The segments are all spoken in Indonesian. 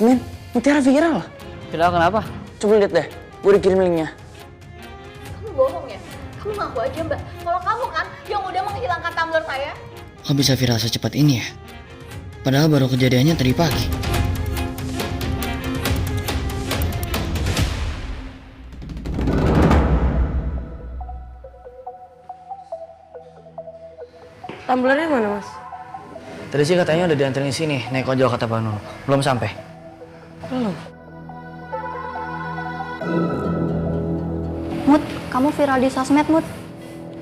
men. Mutiara viral. Viral kenapa? Coba lihat deh. Gue udah kirim linknya. Kamu bohong ya? Kamu ngaku aja mbak. Kalau kamu kan yang udah menghilangkan tumbler saya. Kok bisa viral secepat ini ya? Padahal baru kejadiannya tadi pagi. Tumblernya mana, Mas? Tadi sih katanya udah dianterin sini, naik ojol kata Pak Nur. Belum sampai. Belum. Mut, kamu viral di sosmed, Mut.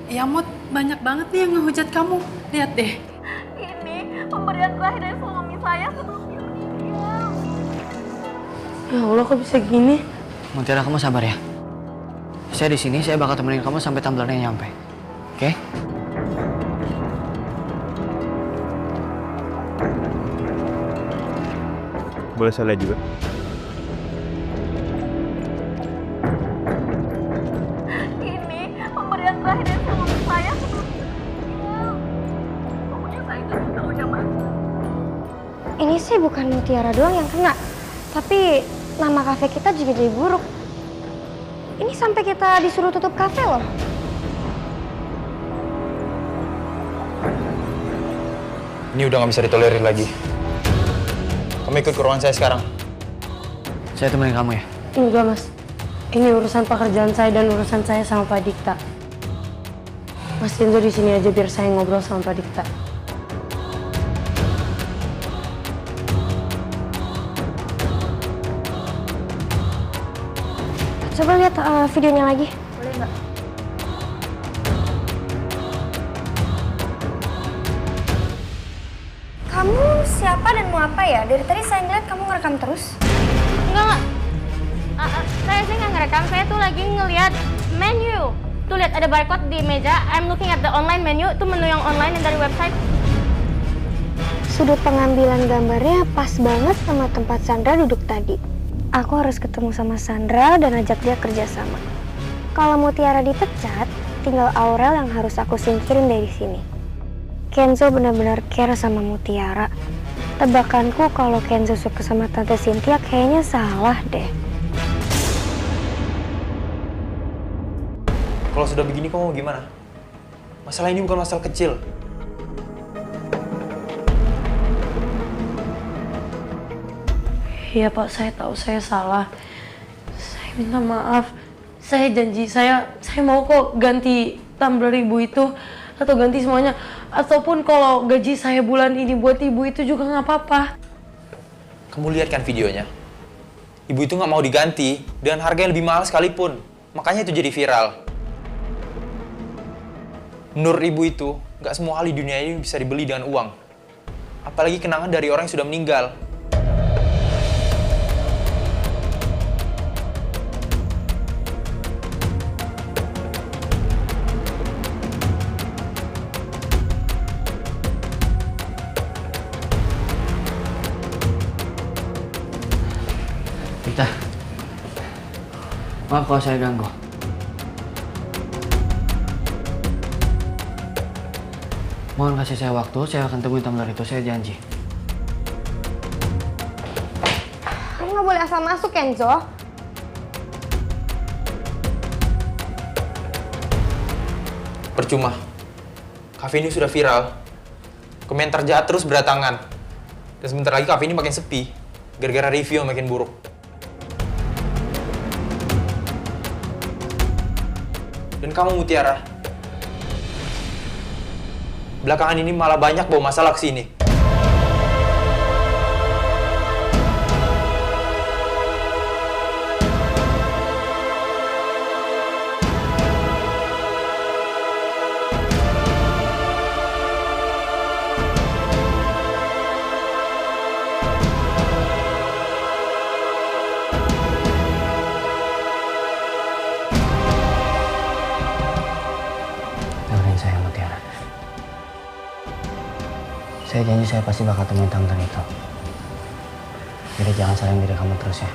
Ya Mut, banyak banget nih yang ngehujat kamu. Lihat deh. Ini pemberian terakhir dari suami saya sebelum dia meninggal. Ya Allah, kok bisa gini? Mutiara, kamu sabar ya. Saya di sini, saya bakal temenin kamu sampai tumblernya nyampe. Oke? Boleh saya lihat juga? Ini pemberian terakhir dari suami saya sebelum dia meninggal. Pokoknya saya itu tahu ya, Mas. Ini sih bukan Mutiara doang yang kena, tapi nama kafe kita juga jadi buruk. Ini sampai kita disuruh tutup kafe loh. Ini udah nggak bisa ditolerir lagi. Kamu ikut ke ruangan saya sekarang. Saya temenin kamu ya. Enggak, Mas. Ini urusan pekerjaan saya dan urusan saya sama Pak Dikta. Mas Kenzo di sini aja biar saya ngobrol sama Pak Dikta. Coba lihat videonya lagi. Boleh nggak? Kamu siapa dan mau apa ya? Dari tadi saya ngeliat kamu ngerekam terus. Enggak. Saya sih nggak ngerekam, saya tuh lagi ngeliat menu. Tuh lihat ada barcode di meja. I'm looking at the online menu. Itu menu yang online yang dari website. Sudut pengambilan gambarnya pas banget sama tempat Sandra duduk tadi. Aku harus ketemu sama Sandra dan ajak dia kerjasama. Kalau Mutiara dipecat, tinggal Aurel yang harus aku singkirin dari sini. Kenzo benar-benar care sama Mutiara. Tebakanku kalau Kenzo suka sama Tante Cynthia kayaknya salah deh. Kalau sudah begini kamu mau gimana? Masalah ini bukan masalah kecil. Iya Pak, saya tahu saya salah. Saya minta maaf. Saya janji saya mau kok ganti tumbler ibu itu atau ganti semuanya. Ataupun kalau gaji saya bulan ini buat ibu itu juga nggak apa-apa. Kamu lihat kan videonya? Ibu itu nggak mau diganti dengan harga yang lebih mahal sekalipun. Makanya itu jadi viral. Menurut ibu itu, nggak semua hal di dunia ini bisa dibeli dengan uang. Apalagi kenangan dari orang yang sudah meninggal. Dikta. Maaf kalau saya ganggu. Mohon kasih saya waktu, saya akan temuin tumbler itu, saya janji. Kamu nggak boleh asal masuk, Kenzo. Percuma. Kafe ini sudah viral. Komentar jahat terus berdatangan. Dan sebentar lagi kafe ini makin sepi. Gara-gara review yang makin buruk. Dan kamu Mutiara, belakangan ini malah banyak bawa masalah ke sini. Dengerin saya, Mutiara. Saya janji saya pasti bakal temuin tumbler itu. Jadi jangan salahin diri kamu terus ya.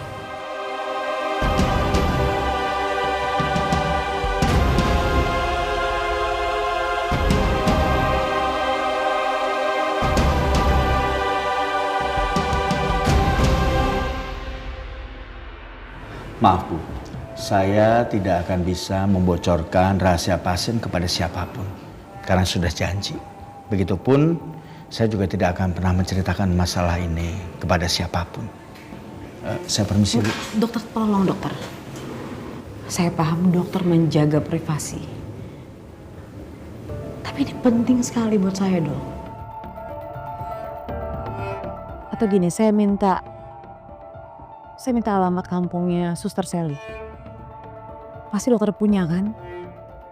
Maaf Bu, saya tidak akan bisa membocorkan rahasia pasien kepada siapapun karena sudah janji. Begitupun saya juga tidak akan pernah menceritakan masalah ini kepada siapapun. Saya permisi Bu. Dokter, tolong dokter. Saya paham dokter menjaga privasi. Tapi ini penting sekali buat saya, Dok. Atau gini, saya minta alamat kampungnya Suster Sally. Pasti dokter punya kan?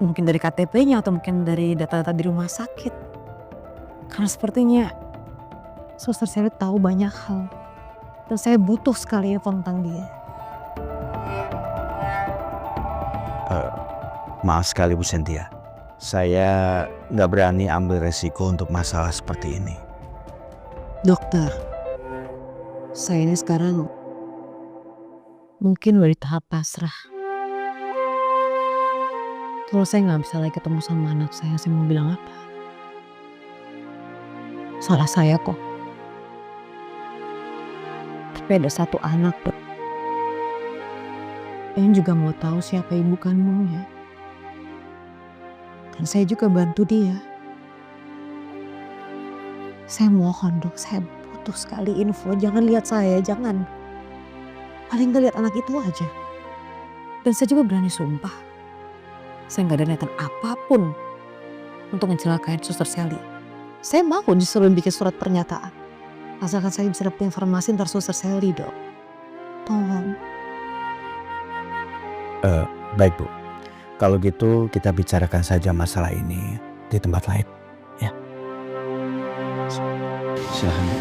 Mungkin dari KTP-nya atau mungkin dari data-data di rumah sakit. Karena sepertinya Suster Sally tahu banyak hal. Dan saya butuh sekali info tentang dia. Maaf sekali Bu Cynthia, saya nggak berani ambil resiko untuk masalah seperti ini. Dokter, saya ini sekarang mungkin udah di tahap pasrah. Kalau saya nggak bisa lagi ketemu sama anak saya mau bilang apa? Salah saya kok. Tapi ada satu anak, Dok, yang juga mau tahu siapa ibu kandungnya. Dan saya juga bantu dia. Saya mohon Dok, saya butuh sekali info. Jangan lihat saya, jangan. Paling gak lihat anak itu aja. Dan saya juga berani sumpah. Saya gak ada niatan apapun untuk mencelakain Suster Sally. Saya mau disuruh bikin surat pernyataan. Asalkan saya bisa dapat informasi tentang Suster Sally, Dok. Tolong. Baik Bu, kalau gitu kita bicarakan saja masalah ini di tempat lain, ya. Silahkan Bu.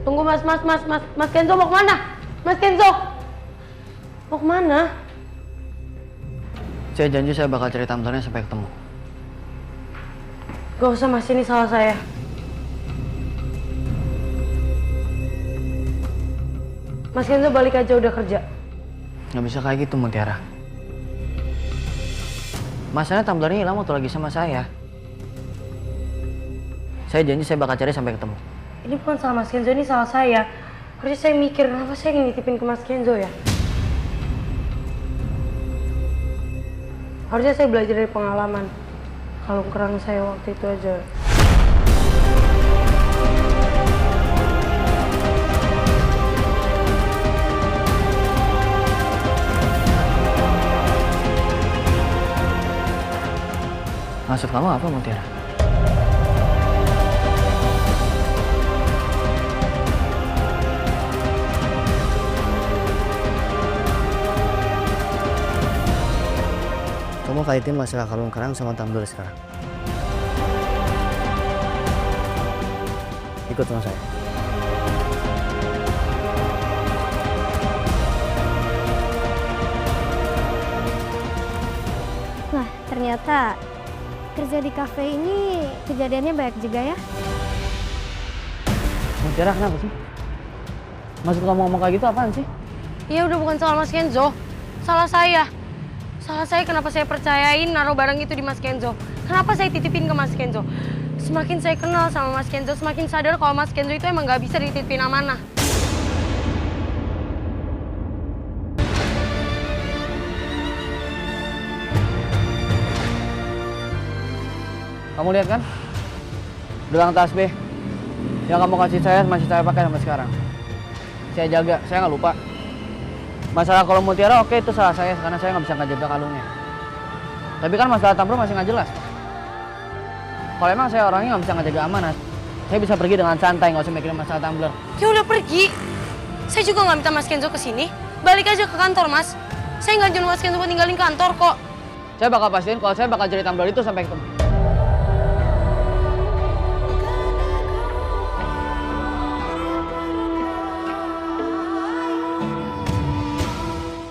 Tunggu Mas Kenzo mau kemana? Mas Kenzo! Mau kemana? Saya janji saya bakal cari tumblernya sampai ketemu. Gak usah Mas, ini salah saya. Mas Kenzo balik aja, udah kerja. Nggak bisa kayak gitu Mutiara. Masalahnya tumblernya hilang waktu lagi sama saya. Saya janji saya bakal cari sampai ketemu. Ini bukan salah Mas Kenzo, ini salah saya. Harusnya saya mikir kenapa saya nitipin ke Mas Kenzo ya. Harusnya saya belajar dari pengalaman. Kalau kerang saya waktu itu aja. Maksud kamu apa Mutiara? Kamu kaitin masalah kalung kerang sama tumbler sekarang. Ikut sama saya. Wah, ternyata kerja di kafe ini kejadiannya banyak juga ya. Mutiara kenapa sih? Maksud kamu ngomong kayak gitu apaan sih? Iya udah bukan salah Mas Kenzo, salah saya. Salah saya kenapa saya percayain naruh barang itu di Mas Kenzo. Kenapa saya titipin ke Mas Kenzo? Semakin saya kenal sama Mas Kenzo, semakin sadar kalau Mas Kenzo itu emang gak bisa dititipin amanah. Kamu lihat kan? Gelang tasbih yang kamu kasih saya masih saya pakai sampai sekarang. Saya jaga, saya nggak lupa. Masalah kalau Mutiara oke itu salah saya karena saya nggak bisa ngejaga kalungnya. Tapi kan masalah tumbler masih nggak jelas. Kalau emang saya orangnya nggak bisa ngejaga amanah, saya bisa pergi dengan santai nggak usah mikirin masalah tumbler. Ya udah pergi. Saya juga nggak minta Mas Kenzo kesini. Balik aja ke kantor Mas. Saya nggak nyuruh Mas Kenzo buat tinggalin kantor kok. Saya bakal pastiin kalau saya bakal cari tumbler itu sampai ketemu.